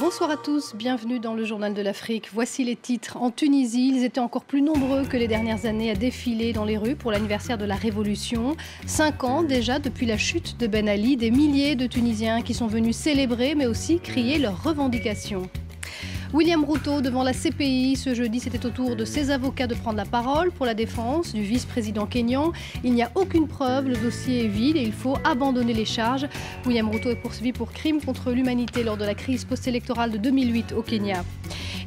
Bonsoir à tous, bienvenue dans le Journal de l'Afrique. Voici les titres. En Tunisie, ils étaient encore plus nombreux que les dernières années à défiler dans les rues pour l'anniversaire de la Révolution. 5 ans déjà depuis la chute de Ben Ali, des milliers de Tunisiens qui sont venus célébrer mais aussi crier leurs revendications. William Ruto devant la CPI. Ce jeudi, c'était au tour de ses avocats de prendre la parole pour la défense du vice-président kényan. Il n'y a aucune preuve, le dossier est vide et il faut abandonner les charges. William Ruto est poursuivi pour crime contre l'humanité lors de la crise post-électorale de 2008 au Kenya.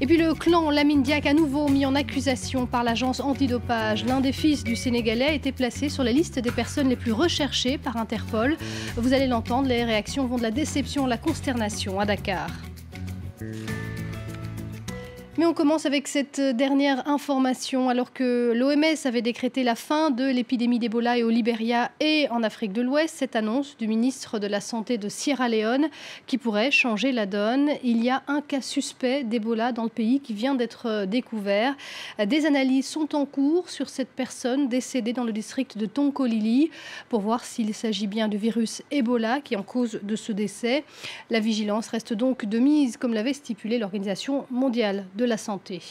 Et puis le clan Lamine Diack à nouveau mis en accusation par l'agence antidopage. L'un des fils du Sénégalais a été placé sur la liste des personnes les plus recherchées par Interpol. Vous allez l'entendre, les réactions vont de la déception à la consternation à Dakar. Mais on commence avec cette dernière information. Alors que l'OMS avait décrété la fin de l'épidémie d'Ebola au Libéria et en Afrique de l'Ouest, cette annonce du ministre de la Santé de Sierra Leone qui pourrait changer la donne. Il y a un cas suspect d'Ebola dans le pays qui vient d'être découvert. Des analyses sont en cours sur cette personne décédée dans le district de Tonkolili pour voir s'il s'agit bien du virus Ebola qui est en cause de ce décès. La vigilance reste donc de mise, comme l'avait stipulé l'Organisation mondiale de la santé.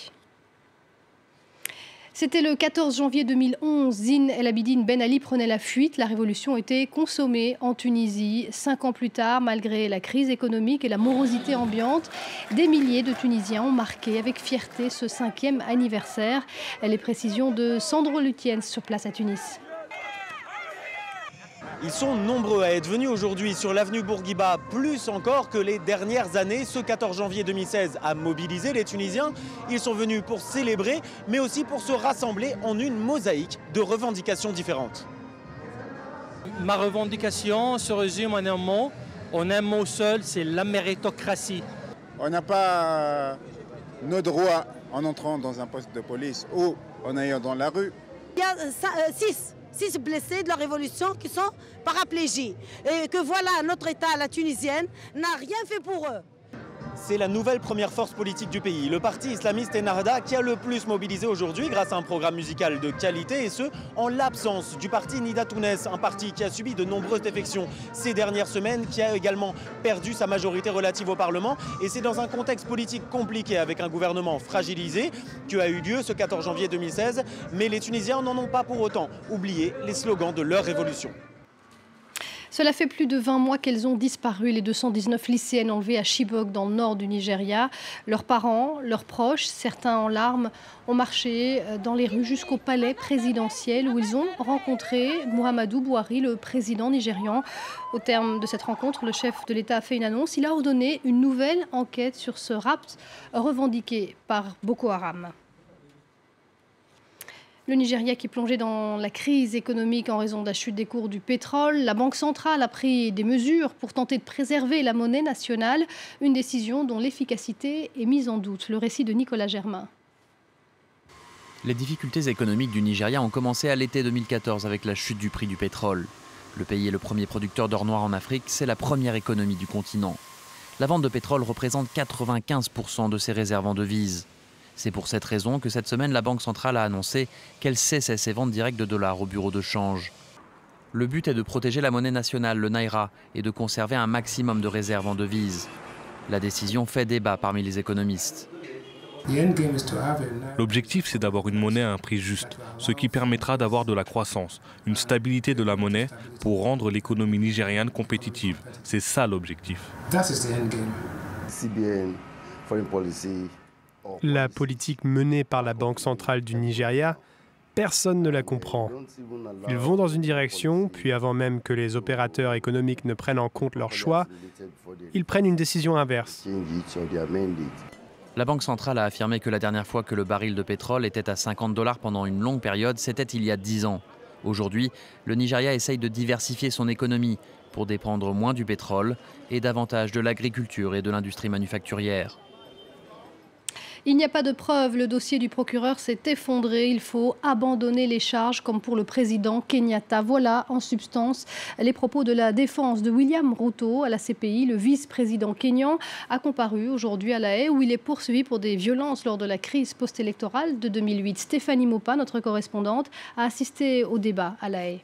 C'était le 14 janvier 2011. Zine El Abidine Ben Ali prenait la fuite. La révolution était consommée en Tunisie. 5 ans plus tard, malgré la crise économique et la morosité ambiante, des milliers de Tunisiens ont marqué avec fierté ce 5e anniversaire. Les précisions de Sandro Lutiens sur place à Tunis. Ils sont nombreux à être venus aujourd'hui sur l'avenue Bourguiba, plus encore que les dernières années. Ce 14 janvier 2016 a mobilisé les Tunisiens. Ils sont venus pour célébrer, mais aussi pour se rassembler en une mosaïque de revendications différentes. Ma revendication se résume en un mot seul, c'est la méritocratie. On n'a pas nos droits en entrant dans un poste de police ou en allant dans la rue. Il y a 6 blessés de la révolution qui sont paraplégiques. Et que voilà, notre État, la tunisienne, n'a rien fait pour eux. C'est la nouvelle première force politique du pays, le parti islamiste Ennahda, qui a le plus mobilisé aujourd'hui grâce à un programme musical de qualité, et ce, en l'absence du parti Nida Tounes, un parti qui a subi de nombreuses défections ces dernières semaines, qui a également perdu sa majorité relative au Parlement. Et c'est dans un contexte politique compliqué, avec un gouvernement fragilisé, que a eu lieu ce 14 janvier 2016. Mais les Tunisiens n'en ont pas pour autant oublié les slogans de leur révolution. Cela fait plus de 20 mois qu'elles ont disparu, les 219 lycéennes enlevées à Chibok dans le nord du Nigeria. Leurs parents, leurs proches, certains en larmes, ont marché dans les rues jusqu'au palais présidentiel où ils ont rencontré Muhammadu Buhari, le président nigérian. Au terme de cette rencontre, le chef de l'État a fait une annonce. Il a ordonné une nouvelle enquête sur ce rapt revendiqué par Boko Haram. Le Nigeria qui plongeait dans la crise économique en raison de la chute des cours du pétrole. La Banque centrale a pris des mesures pour tenter de préserver la monnaie nationale. Une décision dont l'efficacité est mise en doute. Le récit de Nicolas Germain. Les difficultés économiques du Nigeria ont commencé à l'été 2014 avec la chute du prix du pétrole. Le pays est le premier producteur d'or noir en Afrique, c'est la première économie du continent. La vente de pétrole représente 95% de ses réserves en devises. C'est pour cette raison que cette semaine, la Banque centrale a annoncé qu'elle cessait ses ventes directes de dollars au bureau de change. Le but est de protéger la monnaie nationale, le Naira, et de conserver un maximum de réserves en devises. La décision fait débat parmi les économistes. L'objectif, c'est d'avoir une monnaie à un prix juste, ce qui permettra d'avoir de la croissance, une stabilité de la monnaie pour rendre l'économie nigériane compétitive. C'est ça l'objectif. La politique menée par la Banque centrale du Nigeria, personne ne la comprend. Ils vont dans une direction, puis avant même que les opérateurs économiques ne prennent en compte leurs choix, ils prennent une décision inverse. La Banque centrale a affirmé que la dernière fois que le baril de pétrole était à 50 $ pendant une longue période, c'était il y a 10 ans. Aujourd'hui, le Nigeria essaye de diversifier son économie pour dépendre moins du pétrole et davantage de l'agriculture et de l'industrie manufacturière. Il n'y a pas de preuve, le dossier du procureur s'est effondré. Il faut abandonner les charges comme pour le président Kenyatta. Voilà en substance les propos de la défense de William Ruto à la CPI. Le vice-président kényan a comparu aujourd'hui à La Haye où il est poursuivi pour des violences lors de la crise post-électorale de 2008. Stéphanie Mopa, notre correspondante, a assisté au débat à La Haye.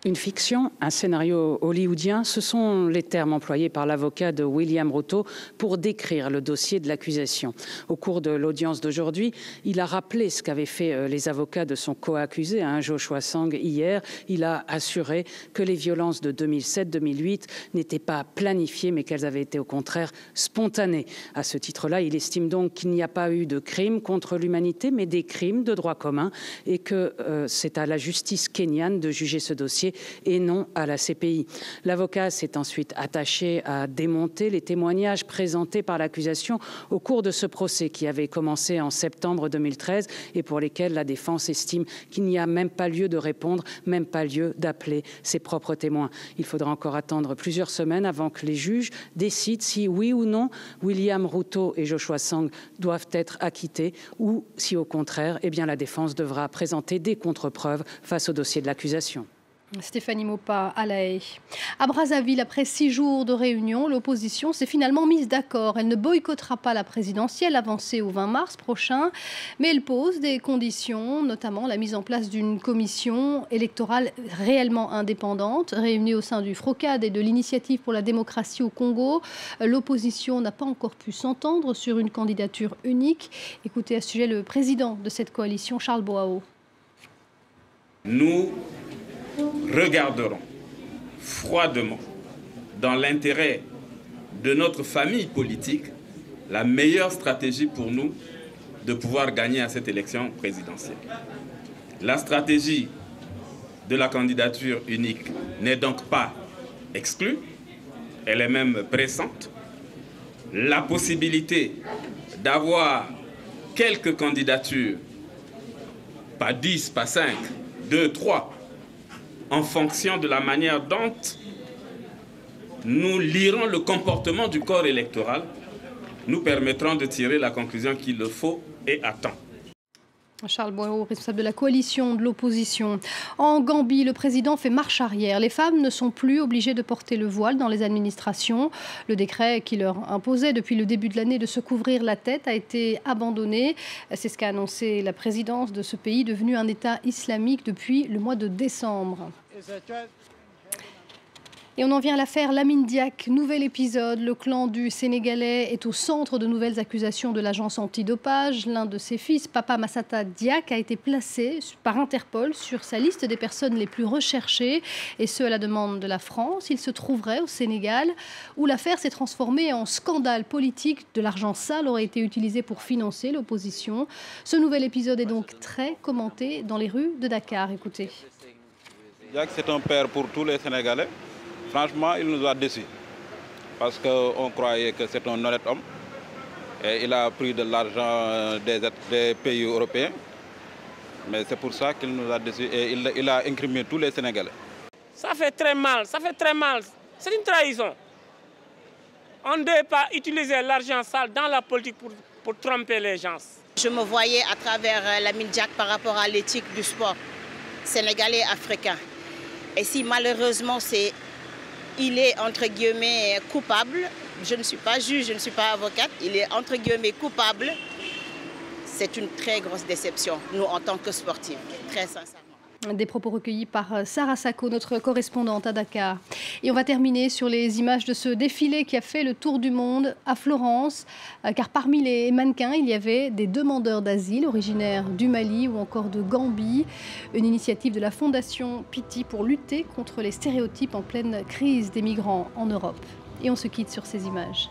Une fiction, un scénario hollywoodien, ce sont les termes employés par l'avocat de William Ruto pour décrire le dossier de l'accusation. Au cours de l'audience d'aujourd'hui, il a rappelé ce qu'avaient fait les avocats de son co-accusé, Joshua Sang, hier. Il a assuré que les violences de 2007-2008 n'étaient pas planifiées, mais qu'elles avaient été au contraire spontanées. À ce titre-là, il estime donc qu'il n'y a pas eu de crimes contre l'humanité, mais des crimes de droit commun, et que c'est à la justice kenyane de juger ce dossier et non à la CPI. L'avocat s'est ensuite attaché à démonter les témoignages présentés par l'accusation au cours de ce procès qui avait commencé en septembre 2013 et pour lesquels la défense estime qu'il n'y a même pas lieu de répondre, même pas lieu d'appeler ses propres témoins. Il faudra encore attendre plusieurs semaines avant que les juges décident si oui ou non William Ruto et Joshua Sang doivent être acquittés ou si au contraire, la défense devra présenter des contre-preuves face au dossier de l'accusation. Stéphanie Maupas à La Haye. À Brazzaville, après 6 jours de réunion, l'opposition s'est finalement mise d'accord. Elle ne boycottera pas la présidentielle avancée au 20 mars prochain, mais elle pose des conditions, notamment la mise en place d'une commission électorale réellement indépendante, réunie au sein du FROCAD et de l'Initiative pour la démocratie au Congo. L'opposition n'a pas encore pu s'entendre sur une candidature unique. Écoutez à ce sujet le président de cette coalition, Charles Boao. Nous regarderons froidement, dans l'intérêt de notre famille politique, la meilleure stratégie pour nous de pouvoir gagner à cette élection présidentielle. La stratégie de la candidature unique n'est donc pas exclue, elle est même pressante. La possibilité d'avoir quelques candidatures, pas 10, pas 5, 2, 3, en fonction de la manière dont nous lirons le comportement du corps électoral, nous permettront de tirer la conclusion qu'il le faut et à temps. Charles Boao, responsable de la coalition de l'opposition. En Gambie, le président fait marche arrière. Les femmes ne sont plus obligées de porter le voile dans les administrations. Le décret qui leur imposait depuis le début de l'année de se couvrir la tête a été abandonné. C'est ce qu'a annoncé la présidence de ce pays, devenu un État islamique depuis le mois de décembre. Et on en vient à l'affaire Lamine Diack. Nouvel épisode. Le clan du Sénégalais est au centre de nouvelles accusations de l'agence antidopage. L'un de ses fils, Papa Massata Diack, a été placé par Interpol sur sa liste des personnes les plus recherchées, et ce à la demande de la France. Il se trouverait au Sénégal, où l'affaire s'est transformée en scandale politique. De l'argent sale aurait été utilisé pour financer l'opposition. Ce nouvel épisode est donc très commenté dans les rues de Dakar. Écoutez. Diack, c'est un père pour tous les Sénégalais. Franchement, il nous a déçus parce qu'on croyait que c'est un honnête homme et il a pris de l'argent des pays européens. Mais c'est pour ça qu'il nous a déçus et il a incriminé tous les Sénégalais. Ça fait très mal, c'est une trahison. On ne devait pas utiliser l'argent sale dans la politique pour tromper les gens. Je me voyais à travers Lamine Diack par rapport à l'éthique du sport sénégalais africain. Et si malheureusement il est entre guillemets coupable, je ne suis pas juge, je ne suis pas avocate, il est entre guillemets coupable, c'est une très grosse déception, nous en tant que sportifs, très sincèrement. Des propos recueillis par Sarah Sacco, notre correspondante à Dakar. Et on va terminer sur les images de ce défilé qui a fait le tour du monde à Florence, car parmi les mannequins, il y avait des demandeurs d'asile originaires du Mali ou encore de Gambie. Une initiative de la Fondation Pity pour lutter contre les stéréotypes en pleine crise des migrants en Europe. Et on se quitte sur ces images.